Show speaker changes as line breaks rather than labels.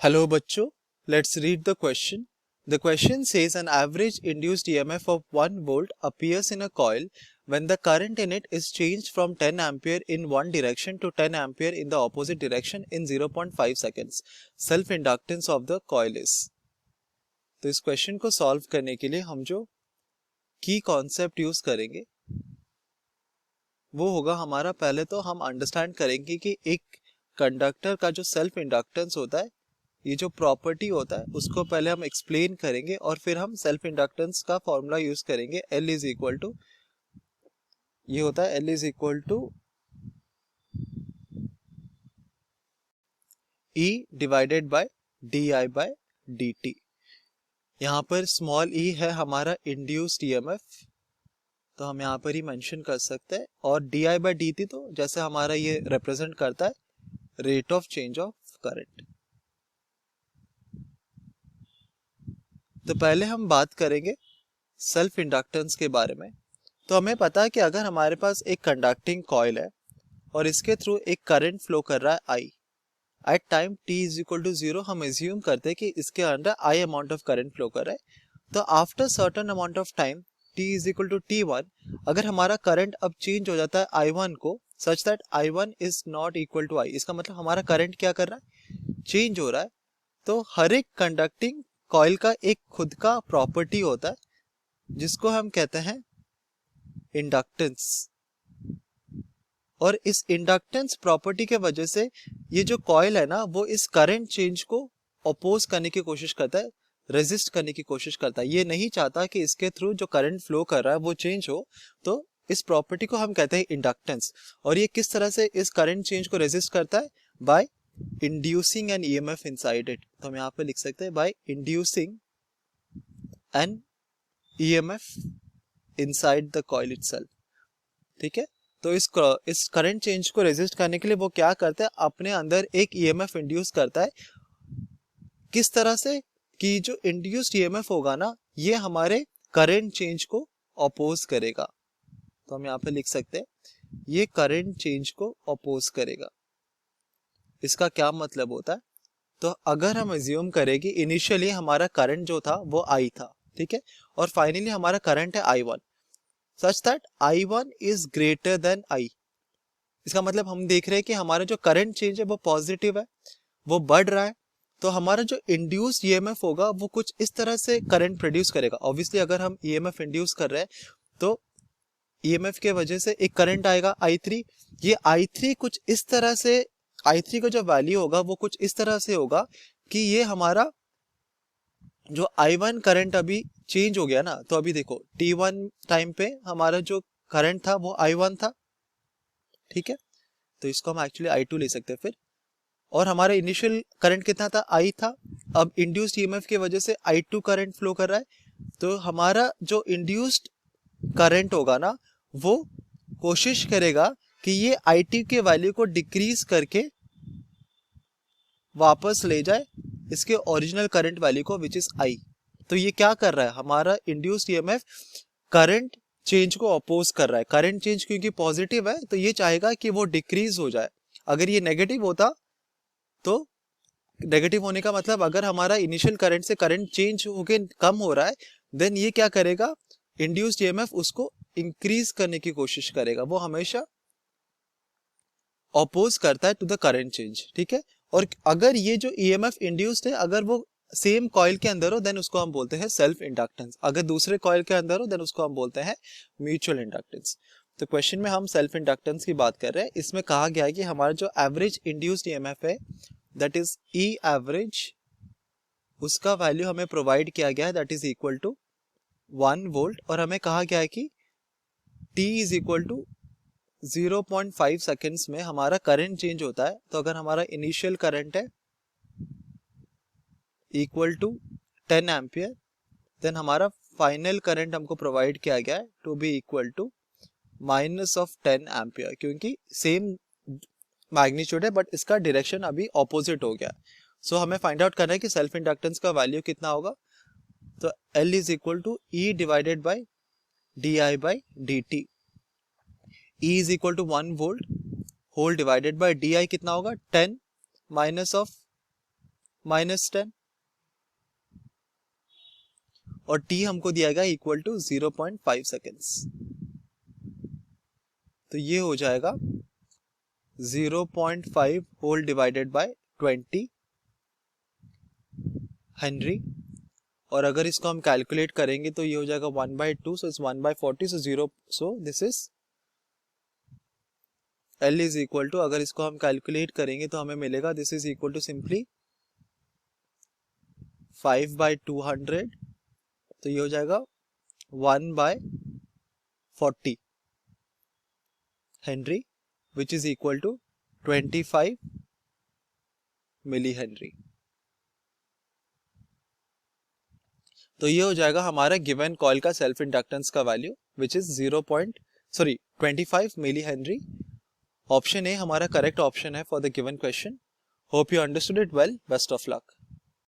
Hello बच्चों, let's read the question. The question says an average induced EMF of 1 volt appears in a coil when the current in it is changed from 10 ampere in one direction to 10 ampere in the opposite direction in 0.5 seconds. Self inductance of the coil is. तो इस question को solve करने के लिए हम जो की concept use करेंगे वो होगा हमारा, पहले तो हम अंडरस्टैंड करेंगे कि एक कंडक्टर का जो सेल्फ इंडक्टेंस होता है, ये जो प्रॉपर्टी होता है उसको पहले हम एक्सप्लेन करेंगे और फिर हम सेल्फ इंडक्टेंस का फॉर्मूला यूज करेंगे। L इज इक्वल टू, ये होता है L is equal to E divided by DI by DT। यहाँ पर स्मॉल e है हमारा इंड्यूस्ड EMF, तो हम यहाँ पर ही मेंशन कर सकते हैं, और DI बाय DT तो जैसे हमारा ये रिप्रेजेंट करता है rate of change of current. तो पहले हम बात करेंगे सेल्फ इंडक्टेंस के बारे में। तो हमें पता है कि अगर हमारे पास एक कंडक्टिंग कॉइल है और इसके थ्रू एक करंट फ्लो कर रहा है I, at time t is equal to 0 हम एज्यूम करते हैं कि इसके अंदर I amount of current flow कर रहा है। तो after certain amount of time t is equal to t1, अगर हमारा करंट अब चेंज हो जाता है I1 को such that I1 is not equal to I, इसका मतलब हमारा करंट क्या कर रहा है, चेंज हो रहा है। तो हर एक कंडक्टिंग कॉइल का एक खुद का प्रॉपर्टी होता है जिसको हम कहते हैं इंडक्टेंस, और इस इंडक्टेंस प्रॉपर्टी के वजह से ये जो कॉइल है ना वो इस करंट चेंज को अपोज करने की कोशिश करता है, रेजिस्ट करने की कोशिश करता है। ये नहीं चाहता कि इसके थ्रू जो करंट फ्लो कर रहा है वो चेंज हो, तो इस प्रॉपर्टी को हम कहते हैं इंडक्टेंस। और ये किस तरह से इस करंट चेंज को रेजिस्ट करता है, by inducing an EMF inside it. तो हम यहाँ पे लिख सकते हैं by inducing an EMF inside the coil itself. ठीक है, तो इस करंट चेंज को रेजिस्ट करने के लिए वो क्या करता है, अपने अंदर एक EMF इंड्यूस करता है। किस तरह से कि जो इंड्यूस्ड EMF होगा ना ये हमारे करंट चेंज को अपोज करेगा। तो हम यहाँ पे लिख सकते हैं ये करंट चेंज को अपोज करेगा। इसका क्या मतलब होता है, तो अगर हम एज्यूम करें कि इनिशियली हमारा करंट जो था वो I था, ठीक है, और फाइनली हमारा करंट है I1 such that I1 is greater than I। इसका मतलब हम देख रहे हैं कि हमारा जो करंट चेंज है वो पॉजिटिव है, वो बढ़ रहा है। तो हमारा जो इंड्यूस्ड EMF होगा वो कुछ इस तरह से करंट प्रोड्यूस करेगा। ऑब्वियसली अगर हम EMF इंड्यूस कर रहे हैं तो EMF के वजह से एक करंट आएगा I3। ये I3 कुछ इस तरह से, I3 का जो वैल्यू होगा वो कुछ इस तरह से होगा कि ये हमारा जो I1 करंट अभी चेंज हो गया ना, तो अभी देखो T1 टाइम पे हमारा जो करंट था वो I1 था, ठीक है, तो इसको हम एक्चुअली I2 ले सकते हैं फिर, और हमारा इनिशियल करंट कितना था, I था। अब इंड्यूस्ड EMF की वजह से I2 करंट फ्लो कर रहा है, तो हमारा जो इंड्यूस्ड करंट होगा ना वो कोशिश करेगा कि ये I2 के वैल्यू को डिक्रीज करके वापस ले जाए इसके ओरिजिनल करंट वैल्यू को विच इज I। तो ये क्या कर रहा है, हमारा इंड्यूस्ड EMF करंट चेंज को अपोज कर रहा है। करंट चेंज क्योंकि पॉजिटिव है तो ये चाहेगा कि वो डिक्रीज हो जाए। अगर ये नेगेटिव होता तो नेगेटिव होने का मतलब अगर हमारा इनिशियल करंट से करंट चेंज होके कम हो रहा है देन ये क्या करेगा, इंड्यूस्ड EMF उसको इंक्रीज करने की कोशिश करेगा। वो हमेशा अपोज करता है टू द करंट चेंज, ठीक है। और अगर ये जो EMF इंड्यूस्ड है अगर वो सेम कॉइल के अंदर हो देन उसको हम बोलते हैं सेल्फ इंडक्टेंस, अगर दूसरे कॉइल के अंदर हो देन उसको हम बोलते हैं म्यूचुअल इंडक्टेंस। तो क्वेश्चन में हम सेल्फ इंडक्टेंस की बात कर रहे हैं। इसमें कहा गया है कि हमारा जो एवरेज इंड्यूस्ड EMF है दैट इज E एवरेज, उसका वैल्यू हमें प्रोवाइड किया गया है that is equal to 1 volt, और हमें कहा गया है कि t is equal to 0.5 seconds में हमारा करंट चेंज होता है। तो अगर हमारा इनिशियल करंट है इक्वल टू 10 एम्पियर देन हमारा फाइनल करंट हमको प्रोवाइड किया गया है to be equal to minus of 10 ampere, क्योंकि सेम मैग्नीट्यूड है बट इसका डायरेक्शन अभी ऑपोजिट हो गया। सो हमें फाइंड आउट करना है कि सेल्फ इंडक्टेंस का वैल्यू कितना होगा। तो L is equal to E divided by DI by DT। E is equal to 1 volt whole divided by DI कितना होगा 10 माइनस ऑफ -10 और t हमको दिया गया इक्वल टू 0.5 सेकेंड्स। तो ये हो जाएगा 0.5 होल डिवाइडेड बाय 20 हेनरी। और अगर इसको हम कैलकुलेट करेंगे तो ये हो जाएगा 1/2, so it's 1/40, so 0, so this is L is equal to, अगर इसको हम कैलकुलेट करेंगे तो हमें मिलेगा this is equal to simply 5/200, तो ये हो जाएगा 1/40 henry which is equal to 25 millihenry. तो ये हो जाएगा हमारा गिवन कॉइल का सेल्फ इंडक्टेंस का value which is 25 millihenry. Option A हमारा करेक्ट ऑप्शन है for the given question. Hope you understood it well. Best of luck.